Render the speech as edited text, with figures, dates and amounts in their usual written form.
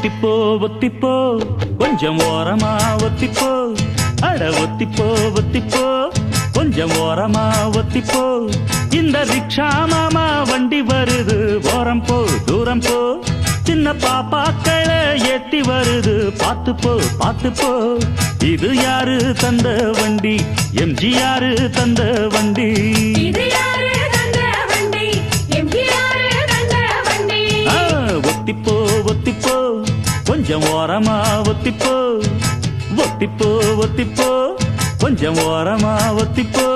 ஒத்திப்போ ஒத்திப்போ கொஞ்சம் ஓரமா ஒத்திப்போ அட ஒத்திப்போ ஒத்திப்போ கொஞ்சம் ஓரமா ஒத்திப்போ இந்த ரிக்ஷா மாமா வண்டி வருது ஓரம் போ தூரம் போ சின்ன பாப்பாக்களை ஏத்தி வருது பார்த்து போ பார்த்து போ இது யாரு தந்த வண்டி எம்ஜிஆர் தந்த வண்டி ஒத்திப்போ ஒத்திப்போ கொஞ்சம் ஓரமா ஒத்திப்போ ஒத்திப்போ ஒத்திப்போ கொஞ்சம் ஓரமா ஒத்திப்போ